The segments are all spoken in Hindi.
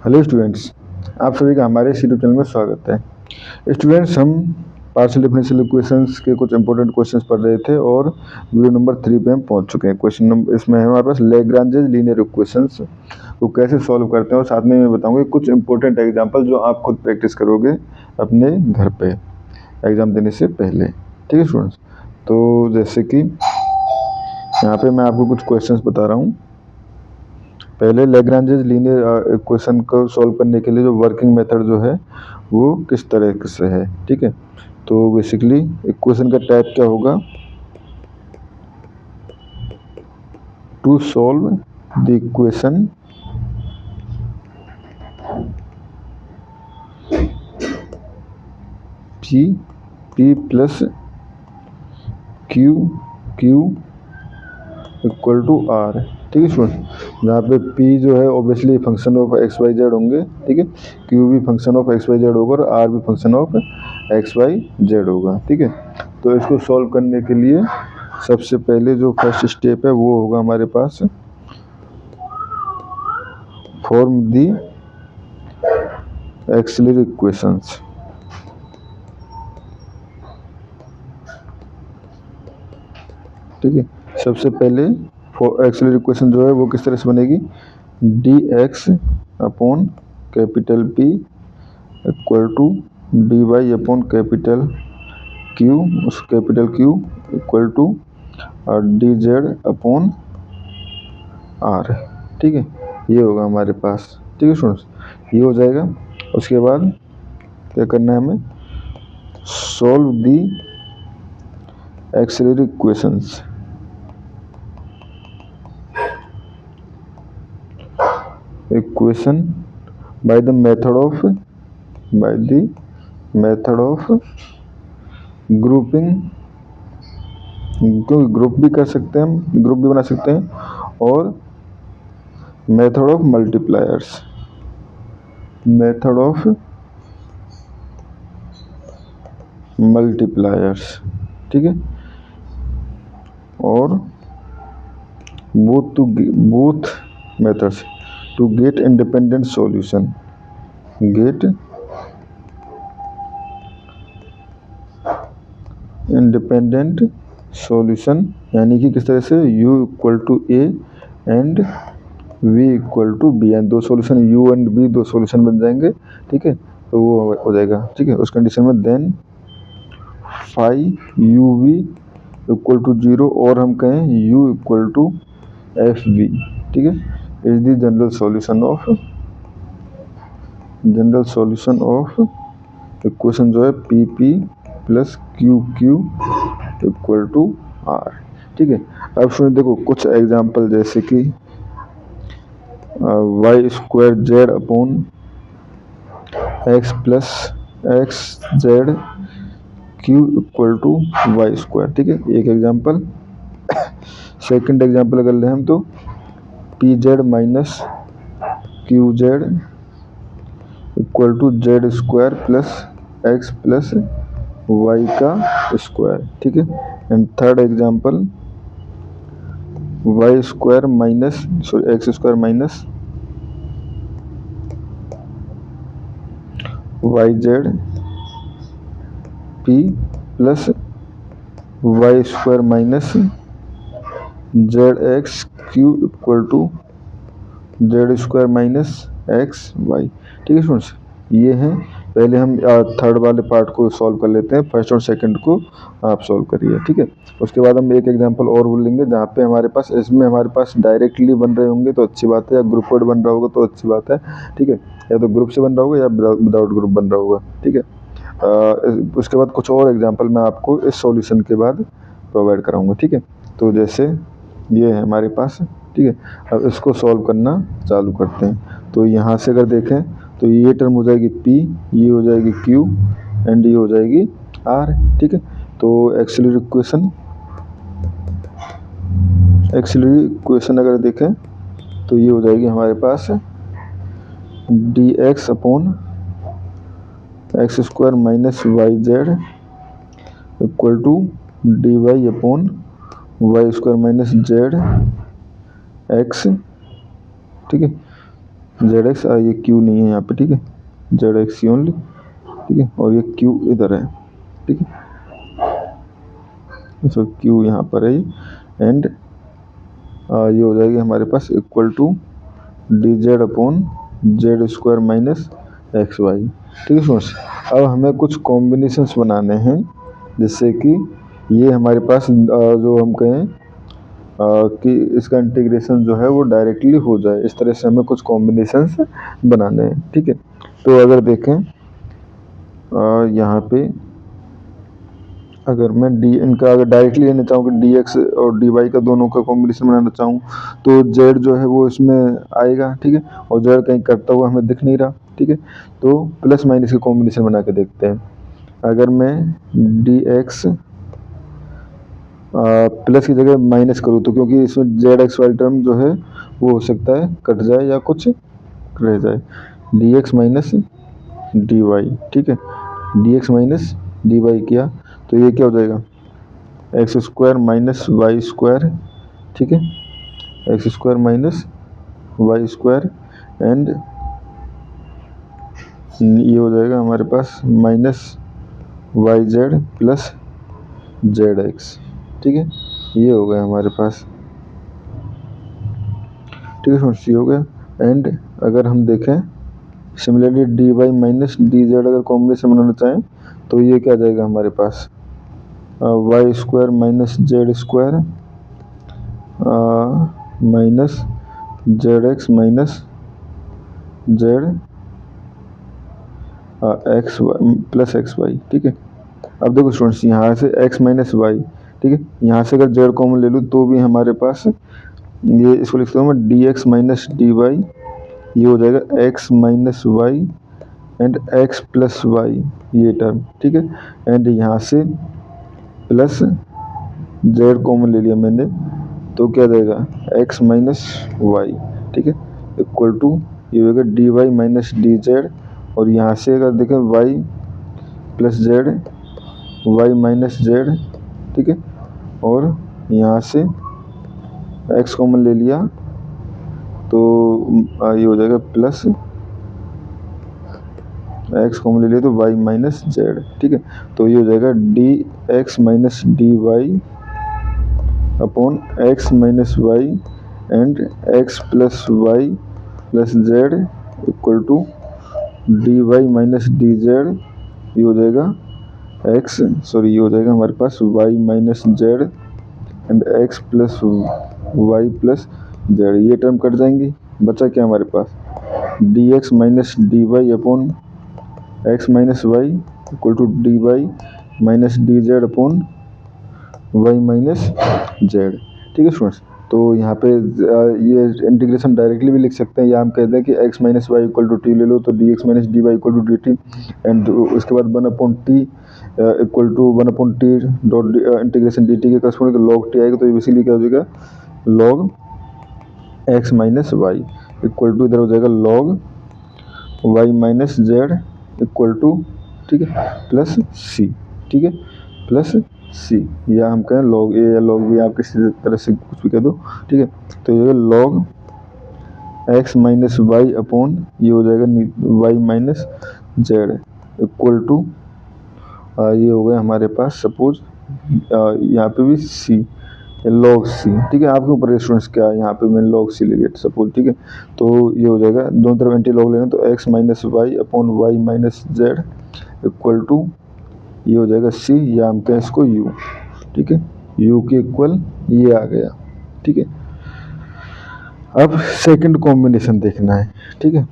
हेलो स्टूडेंट्स, आप सभी का हमारे इस यूट्यूब चैनल में स्वागत है। स्टूडेंट्स, हम पार्शियल डिफरेंशियल इक्वेशंस के कुछ इंपॉर्टेंट क्वेश्चंस पढ़ रहे थे और वीडियो नंबर 3 पे हम पहुंच चुके हैं। क्वेश्चन नंबर इसमें है हमारे पास लैग्रांजेस लीनियर इक्वेशंस को कैसे सॉल्व करते हैं और साथ में मैं बताऊंगा कुछ इंपॉर्टेंट एग्जाम्पल जो आप खुद प्रैक्टिस करोगे अपने घर पे एग्जाम देने से पहले। ठीक है स्टूडेंट्स, तो जैसे कि यहाँ पे मैं आपको कुछ क्वेश्चंस बता रहा हूँ। पहले लैग्रांजेस लीनियर इक्वेशन को सॉल्व करने के लिए जो वर्किंग मेथड जो है वो किस तरह से है। ठीक है, तो बेसिकली इक्वेशन का टाइप क्या होगा, to solve the equation P plus Q equal to R. ठीक है स्टूडेंट, जहाँ पे p जो है obviously function of X Y Z होंगे। ठीक है, q भी function of X Y Z होगा और r भी function of X Y Z होगा। ठीक है, तो इसको सॉल्व करने के लिए सबसे पहले जो फर्स्ट स्टेप है वो होगा हमारे पास फॉर्म दी एक्सिलरी इक्वेशंस। ठीक है, सबसे पहले एक्सिलरी इक्वेशन जो है वो किस तरह से बनेगी, D X upon capital P equal to D Y upon capital Q, उस capital Q equal to D Z upon R. ठीक है, ये होगा हमारे पास। ठीक है स्टूडेंट्स, ये हो जाएगा। उसके बाद क्या करना है हमें, solve the axillary equations. Equation by the method of grouping, group भी कर सकते हैं हम, ग्रुप भी बना सकते हैं, और मेथड ऑफ मल्टीप्लायर्स। ठीक है, और both methods to get independent solution, get independent solution, यानी कि किस तरह से u equal to a and v equal to b, and दो सॉल्यूशन u एंड b दो सॉल्यूशन बन जाएंगे। ठीक है, तो वो हो जाएगा। ठीक है, उस कंडीशन में then phi uv equal to 0 और हम कहें u इक्वल टू fv। ठीक है, is the general solution of equation जो है pp plus Q equal to R. ठीक है, अब सुनिए, देखो कुछ एग्जांपल जैसे कि Y square Z upon X plus X Z Q equal to Y square. ठीक है, एक एग्जांपल। सेकंड एग्जांपल अगर लें हम तो P Z minus Q Z equal to Z square plus X plus Y का स्क्वायर। ठीक है, and third example Y square minus x square minus Y Z P plus Y square minus Z X Q equal to Z square minus X Y. ठीक है स्टूडेंट्स, ये हैं। पहले हम थर्ड वाले पार्ट को सॉल्व कर लेते हैं, फर्स्ट और सेकंड को आप सॉल्व करिए। ठीक है, उसके बाद हम एक एग्जांपल और बोल लेंगे जहाँ पे हमारे पास इसमें हमारे पास डायरेक्टली बन रहे होंगे तो अच्छी बात है, या ग्रुपेड बन रहा होगा तो अच्छी बात है। ठीक है, या तो ग्रुप से बन रहा होगा या विदाउट ग्रुप बन रहा होगा। ठीक है, उसके बाद कुछ और एग्जाम्पल मैं आपको इस सॉल्यूशन के बाद प्रोवाइड कराऊंगा। ठीक है, तो जैसे ये है हमारे पास। ठीक है, अब इसको सॉल्व करना चालू करते हैं। तो यहाँ से अगर देखें तो ये टर्म हो जाएगी P, ये हो जाएगी Q एंड ये हो जाएगी R। ठीक है, तो एक्सिलरी इक्वेशन अगर देखें तो ये हो जाएगी हमारे पास dx upon X square minus Y Z equal to D Y upon Y square minus Z X. ठीक है, जेड एक्स, ये क्यू नहीं है यहाँ पे, ठीक है, जेड एक्स सी ओनली, ठीक है, और ये क्यू इधर है, ठीक है, सो क्यू यहाँ पर है, एंड ये हो जाएगी हमारे पास equal to D Z upon Z square minus X Y, ठीक है स्टूडेंट्स। अब हमें कुछ कॉम्बिनेशंस बनाने हैं जिससे कि ये हमारे पास जो हम कहें कि इसका इंटीग्रेशन जो है वो डायरेक्टली हो जाए, इस तरह से हमें कुछ कॉम्बिनेशंस बनाने हैं, ठीक है। तो अगर देखें यहाँ पे अगर मैं इनका अगर डायरेक्टली लेना चाहूँ कि डी एक्स और डी वाई का दोनों का कॉम्बिनेशन बनाना चाहूँ तो जेड जो है वो इसमें आएगा, ठीक है, और जेड कहीं कटता हुआ हमें दिख नहीं रहा, ठीक है, तो प्लस माइनस का कॉम्बिनेशन बना के देखते हैं। अगर मैं डी एक्स प्लस की जगह माइनस करूँ तो क्योंकि इसमें जेड एक्स वाली टर्म जो है वो हो सकता है कट जाए या कुछ रह जाए, D X minus D Y, ठीक है, D X minus D Y किया तो ये क्या हो जाएगा, X square minus Y square, ठीक है, x square minus Y square, and ये हो जाएगा हमारे पास minus Y Z plus Z X, ठीक है, ये हो गया हमारे पास, ठीक है फ्रेंड्स, ये हो गया। एंड अगर हम देखें similarly D Y minus D Z अगर कॉम्बिनेशन बनाना चाहें तो ये क्या जाएगा हमारे पास, Y square minus Z square minus Z X minus Z X Y plus x Y, ठीक है। अब देखो स्टूडेंट्स यहाँ से x माइनस वाई, ठीक है, यहाँ से अगर जेड कॉमन ले लूँ तो भी हमारे पास ये, इसको लिखता हूँ मैं D X minus D Y, ये हो जाएगा x minus Y and x plus Y ये टर्म, ठीक है, एंड यहाँ से प्लस जेड कॉमन ले लिया मैंने तो क्या देगा x माइनस वाई, ठीक है, इक्वल टू ये होगा D Y minus D Z, और यहाँ से अगर देखें y plus Z Y minus Z, ठीक है, और यहाँ से x कॉमन ले लिया तो ये हो जाएगा प्लस x कॉमन ले लिया तो y माइनस जेड, ठीक है, तो ये हो जाएगा D X minus D Y upon X minus Y and X plus Y plus Z equal to D Y minus D Z, ये हो जाएगा ये हो जाएगा हमारे पास y minus Z and x plus Y plus Z, ये टर्म कट जाएंगी, बचा क्या हमारे पास D X minus D Y upon X minus Y equal to D Y minus D Z upon Y minus Z, ठीक है स्टूडेंट्स। तो यहाँ पे ये इंटीग्रेशन डायरेक्टली भी लिख सकते हैं, या हम कहते हैं कि x minus Y equal to T ले लो तो D X minus D Y equal to D T, and उसके बाद 1/t equal to 1/t dot integration D T के करस्पॉन्डिंग तो लॉग टी आएगा, तो इसीलिए क्या हो जाएगा log x minus Y equal to इधर हो जाएगा log Y minus Z equal to, ठीक है, प्लस सी, ठीक है, प्लस सी, या हम कहें लॉग ए या लॉग बी, आप किसी तरह से कुछ भी कह दो, ठीक है, तो ये log X minus Y upon ये हो जाएगा Y minus Z equal to ये हो गया हमारे पास सपोज यहाँ पे भी सी लॉग सी, ठीक है, आपके ऊपर स्टूडेंट्स क्या है, यहाँ पे मैंने लॉग सी ले लिया सपोज, ठीक है, तो ये हो जाएगा दोनों तरफ एंटी लॉग लेना तो X minus Y upon Y minus Z equal to ये हो जाएगा सी, या हम कहें इसको यू, ठीक है, यू के इक्वल ये आ गया, ठीक है। अब सेकंड कॉम्बिनेशन देखना है, ठीक है,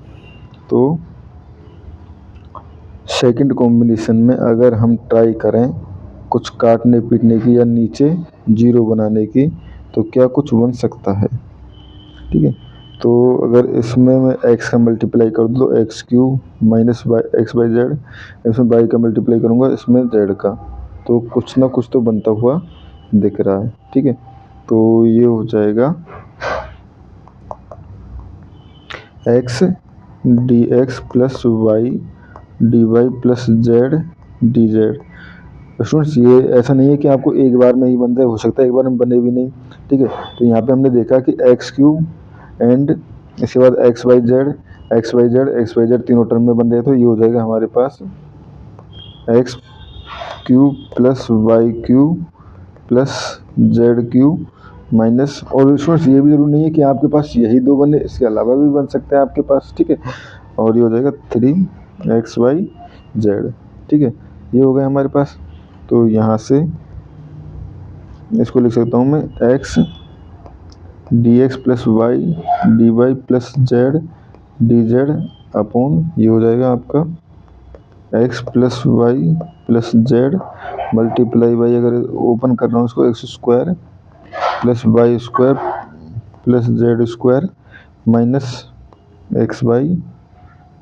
तो सेकंड कॉम्बिनेशन में अगर हम ट्राई करें कुछ काटने पीटने की या नीचे जीरो बनाने की तो क्या कुछ बन सकता है, ठीक है, तो अगर इसमें मैं x का मल्टीप्लाई कर दूँ तो X Q minus Y X by Z, इसमें y का मल्टीप्लाई करूँगा इसमें z का, तो कुछ ना कुछ तो बनता हुआ दिख रहा है, ठीक है, तो ये हो जाएगा x D x plus Y D Y plus Z D Z. Students ये ऐसा नहीं है कि आपको एक बार में ही बन जाए, हो सकता है एक बार में बने भी नहीं, ठीक है, तो यहाँ पे हमने देखा कि एक्स क्यू एंड इसके बाद X Y Z X Y Z तीनों टर्म में बन रहे, तो ये हो जाएगा हमारे पास X cube plus Y cube plus Z cube minus, और स्टूडेंट्स ये भी जरूरी नहीं है कि आपके पास यही दो बने, इसके अलावा भी बन सकते हैं आपके पास, ठीक है। और ये हो जाएगा 3xyz, ठीक है। ये हो गया हमारे पास। तो यहाँ से इसको लिख सकता हूँ मैं x dx plus Y D Y plus Z D Z upon, ये हो जाएगा आपका x plus Y plus Z multiply by, अगर ओपन कर रहा हूँ इसको, X square plus Y square plus Z square minus X Y,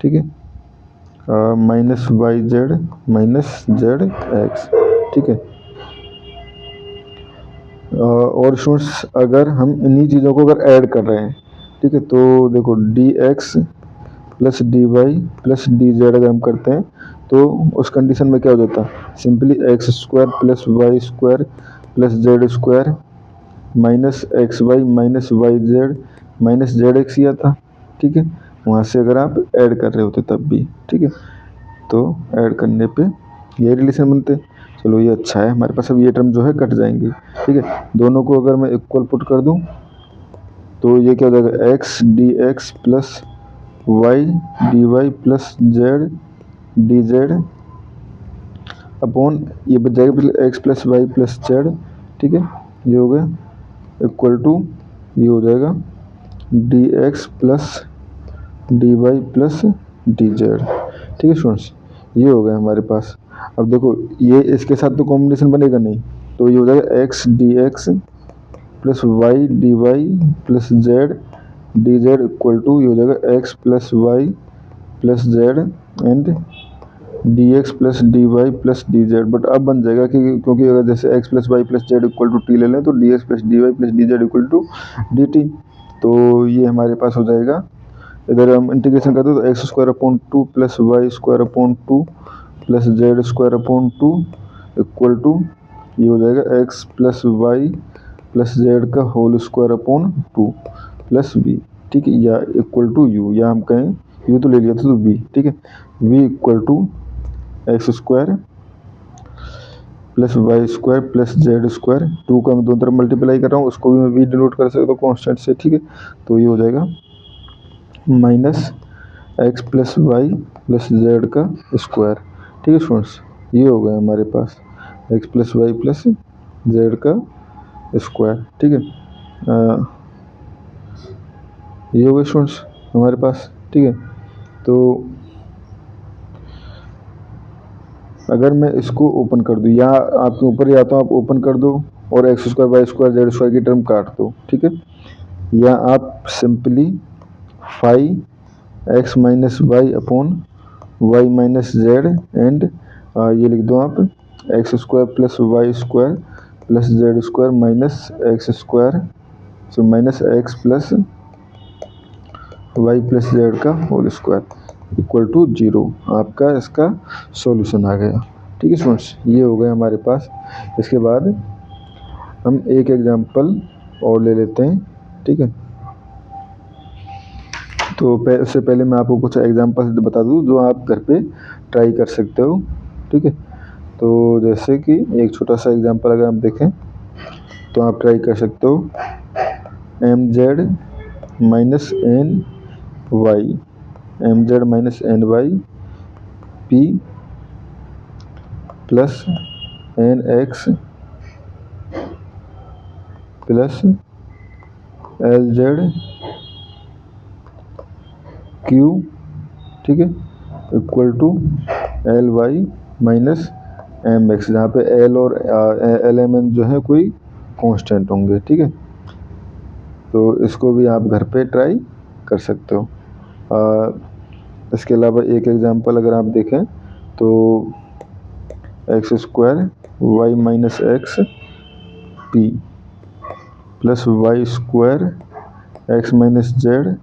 ठीक है, minus Y Z minus Z X, ठीक है। और स्टूडेंट्स अगर हम इन्हीं चीज़ों को अगर ऐड कर रहे हैं, ठीक है, तो देखो D x plus D Y plus D Z अगर हम करते हैं तो उस कंडीशन में क्या हो जाता है, simply X square plus Y square plus Z square minus X Y minus Y Z minus Z X ही आता, ठीक है। वहाँ से अगर आप ऐड कर रहे होते तब भी, ठीक है, तो ऐड करने पे ये रिलेशन बनते। चलो ये अच्छा है हमारे पास, अब ये टर्म जो है कट जाएंगे, ठीक है। दोनों को अगर मैं इक्वल पुट कर दूं तो ये क्या हो जाएगा, x D x plus Y D Y plus Z D Z upon, ये बच जाएगा x plus Y plus Z, ठीक है। ये हो गया इक्वल टू, ये हो जाएगा D x plus D Y plus D Z, ठीक है स्टूडेंट्स। ये हो गया हमारे पास। अब देखो ये इसके साथ तो कॉम्बिनेशन बनेगा नहीं, तो ये हो जाएगा x D x plus Y D Y plus Z D z equal to, ये हो जाएगा x plus Y plus z and d x plus D Y plus D z. But अब बन जाएगा कि क्योंकि अगर जैसे x plus Y plus Z equal to T ले लें तो D x plus D Y plus D z equal to D t, तो ये हमारे पास हो जाएगा। इधर हम इंटीग्रेशन करते हैं तो x square upon 2 plus Y square upon 2 plus Z square upon 2 equal to, ये हो जाएगा x plus Y plus Z का whole square upon 2 plus V, ठीक है, या इक्वल टू यू, या हम कहें यू तो ले लिया था तो वी, ठीक है, v equal to x square plus Y square plus Z square, 2 का मैं दोनों तरफ मल्टीप्लाई कर रहा हूँ, उसको भी मैं वी डिनोट कर सकता हूँ कॉन्स्टेंट से, ठीक है। तो ये हो जाएगा minus x plus Y plus Z का स्क्वायर, ठीक है स्टूडेंट्स। ये हो गया हमारे पास X plus Y plus Z का स्क्वायर, ठीक है। ये हो गया स्टूडेंट्स हमारे पास, ठीक है। तो अगर मैं इसको ओपन कर दूँ, या आपके ऊपर या तो आप ओपन कर दो और x square y square z square की टर्म काट दो, ठीक है, या आप simply five x minus Y upon Y minus Z and ये लिख दो आप x square plus Y square plus Z square minus x square, so minus x plus Y plus Z का होल स्क्वायर इक्वल टू 0, आपका इसका सॉल्यूशन आ गया, ठीक है स्टूडेंट्स। ये हो गया हमारे पास। इसके बाद हम एक एग्जांपल और ले लेते हैं, ठीक है। तो उससे पहले मैं आपको कुछ एग्जांपल बता दूं जो आप घर पे ट्राई कर सकते हो, ठीक है। तो जैसे कि एक छोटा सा एग्जांपल अगर आप देखें तो आप ट्राई कर सकते हो m z minus n y, m z minus n y p plus n x plus l z q, ठीक है, equal to l y minus m x, जहाँ पे एल और एल एम एन जो है कोई कांस्टेंट होंगे, ठीक है। तो इसको भी आप घर पे ट्राई कर सकते हो। इसके अलावा एक एग्जांपल अगर आप देखें तो x square y minus x p plus Y square x minus z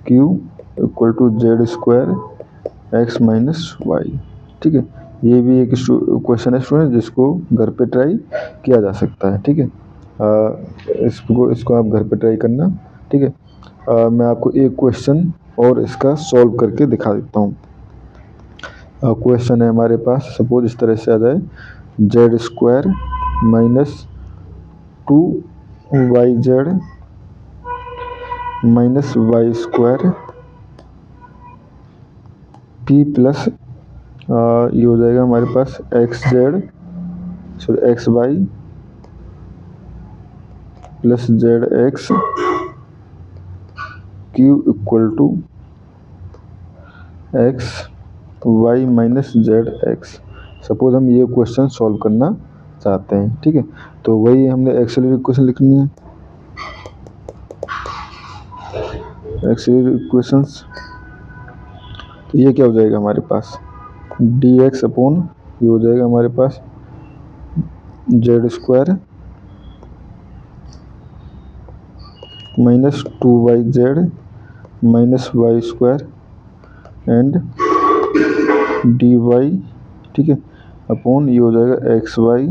Q equal to Z square x minus y, ठीक है। ये भी एक क्वेश्चन है स्टूडेंट जिसको घर पे ट्राई किया जा सकता है, ठीक है। इसको आप घर पे ट्राई करना, ठीक है। मैं आपको एक क्वेश्चन और इसका सॉल्व करके दिखा देता हूँ। क्वेश्चन है हमारे पास, सपोज इस तरह से आ जाए, Z square minus 2yz minus Y square P plus ये हो जाएगा हमारे पास X Y plus Z X Q equal to X Y minus Z X. Suppose हम ये क्वेश्चन सॉल्व करना चाहते हैं, ठीक है। तो वही हमने एक्सिलरी इक्वेशन लिखनी है, एक्सिलरी इक्वेशंस। तो ये क्या हो जाएगा हमारे पास, डी एक्स अपॉन ये हो जाएगा हमारे पास Z square minus 2yz minus Y square and D Y, ठीक है, अपॉन ये हो जाएगा X Y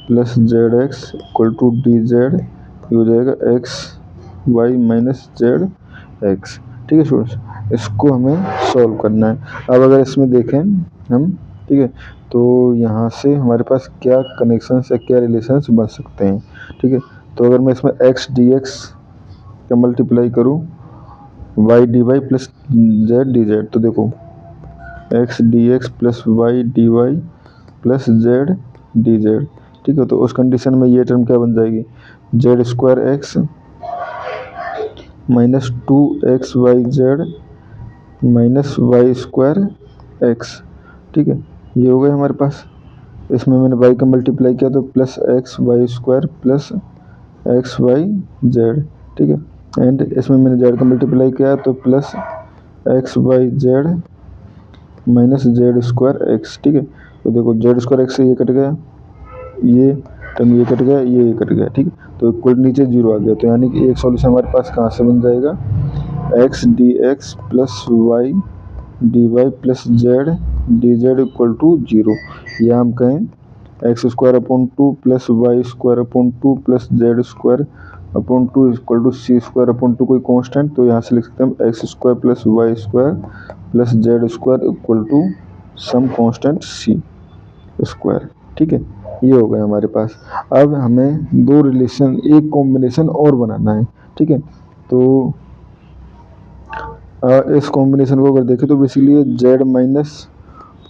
plus Z X equal to D Z, ये हो जाएगा X Y minus Z X, ठीक है स्टूडेंट्स। इसको हमें सॉल्व करना है। अब अगर इसमें देखें हम, ठीक है, तो यहाँ से हमारे पास क्या कनेक्शंस या क्या रिलेशंस बन सकते हैं, ठीक है। तो अगर मैं इसमें एक्स डी एक्स का मल्टीप्लाई करूँ y D Y plus Z D z, तो देखो x D x plus Y D Y plus Z D Z, ठीक है। तो उस कंडीशन में ये टर्म क्या बन जाएगी, z square x minus 2x y Z minus Y square x, ठीक है। ये हो गया हमारे पास। इसमें मैंने y का मल्टीप्लाई किया तो plus x y square plus x Y z, ठीक है। एंड इसमें मैंने जेड का मल्टीप्लाई किया तो plus x Y Z minus Z square x, ठीक है। तो देखो जेड स्क्वायर एक्स से ये कट गया, ये टर्म ये कट गया, ये कट गया, ठीक है। तो इक्वल नीचे जीरो आ गया, तो यानी कि एक सॉल्यूशन हमारे पास कहाँ से बन जाएगा, x D x plus Y D Y plus Z D z equal to zero, या हम कहें x square upon 2 plus Y square upon 2 plus Z square upon 2 equal to c square upon 2 कोई कांस्टेंट, तो यहाँ से लिख सकते हैं हम x square plus Y square plus Z square equal to some constant c square, ठीक है। ये हो गया हमारे पास। अब हमें दो रिलेशन, एक कॉम्बिनेशन और बनाना है, ठीक है। तो इस कॉम्बिनेशन को अगर देखें तो बेसिकली ये जेड माइनस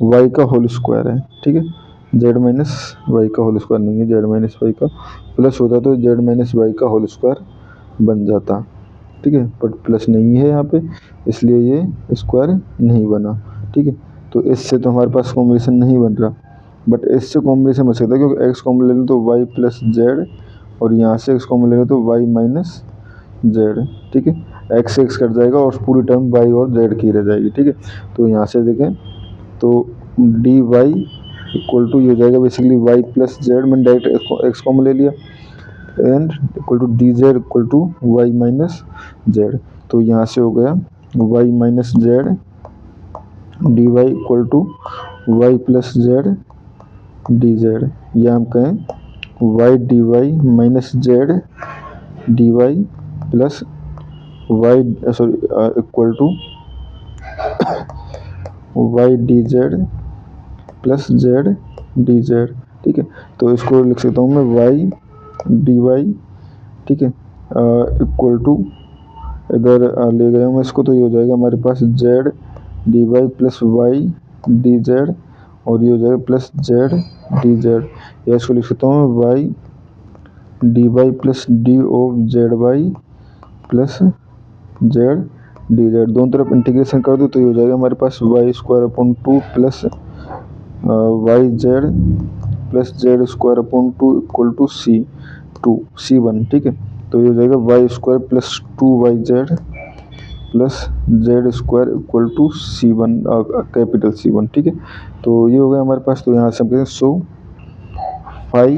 वाई का होल स्क्वायर है, ठीक है। जेड माइनस वाई का होल स्क्वायर नहीं है, जेड माइनस वाई का प्लस होता तो जेड माइनस वाई का होल स्क्वायर बन जाता, ठीक है। बट प्लस नहीं है यहाँ पे, इसलिए ये स्क्वायर नहीं बना, ठीक है। तो इससे तो हमारे पास कॉम्बिनेशन नहीं बन रहा, बट इससे कॉम्बिनेशन बन सकता है, क्योंकि एक्स कॉमन ले लो तो वाई प्लस जेड और यहाँ से एक्स कॉमन ले लो तो वाई माइनस जेड, ठीक है। एक्स से एक्स कट जाएगा और पूरी टर्म वाई और जेड की रह जाएगी, ठीक है। तो यहाँ से देखें तो डी वाई इक्वल टू ये हो जाएगा बेसिकली वाई प्लस जेड, मैंने डायरेक्ट एक्स कॉमन ले लिया, and equal to D z equal to y minus z. तो यहाँ से हो गया y minus z D Y equal to y plus Z D z, या हम कहें y D Y minus z D Y plus y equal to y D z plus Z D Z, ठीक है। तो इसको लिख सकता हूँ मैं वाई डी वाई, ठीक है, इक्वल टू इधर ले गया मैं इसको, तो ये हो जाएगा हमारे पास Z D Y plus Y D Z और ये हो जाएगा प्लस जेड डी जेड, या इसको लिख सकता हूँ y D Y plus d of z y plus Z D z. दोनों तरफ इंटीग्रेशन कर दो तो ये हो जाएगा हमारे पास Y square upon 2 plus Y Z plus Z square upon 2 equal to C1, ठीक है। तो ये हो जाएगा Y square plus 2 Y Z plus Z square equal to C1 capital C1, ठीक है। तो ये हो गया हमारे पास। तो यहाँ से हम कहते हैं सो फाई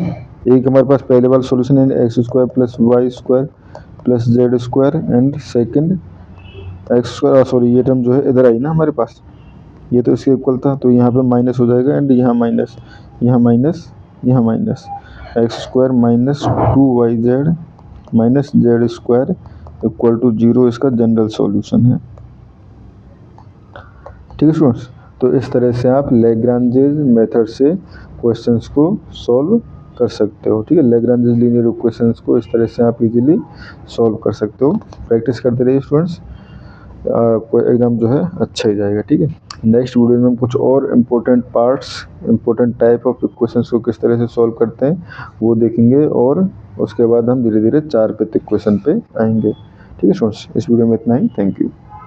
एक हमारे पास पहले वाला सॉल्यूशन है x square plus Y square plus Z square and second x square, sorry ये टर्म जो है इधर आई ना हमारे पास, ये तो इसके इक्वल था, तो यहाँ पे माइनस हो जाएगा एंड यहाँ माइनस, यहाँ माइनस, यहाँ minus, x square minus 2 Y Z minus Z square equal to 0 इसका जनरल सॉल्यूशन है। ठीक है स्टूडेंट्स, तो इस तरह से आप लैग्रांजेस मेथड से क्वेश्चंस को सॉल्व कर सकते हो। ठीक है, लैग्रांजेस लीनियर इक्वेशंस को इस तरह से आप इजीली सॉल्व कर सकते हो। प्रैक्टिस करते रहिए स्टूडेंट्स, कोई एग्जाम जो है अच्छा ही जाएगा। ठीक है, नेक्स्ट वीडियो में हम कुछ और important parts, important type of equations को किस तरह से सॉल्व करते हैं वो देखेंगे, और उसके बाद हम धीरे धीरे 4 पे इक्वेशन पे आएंगे। ठीक है स्टूडेंट्स, इस वीडियो में इतना ही। Thank you.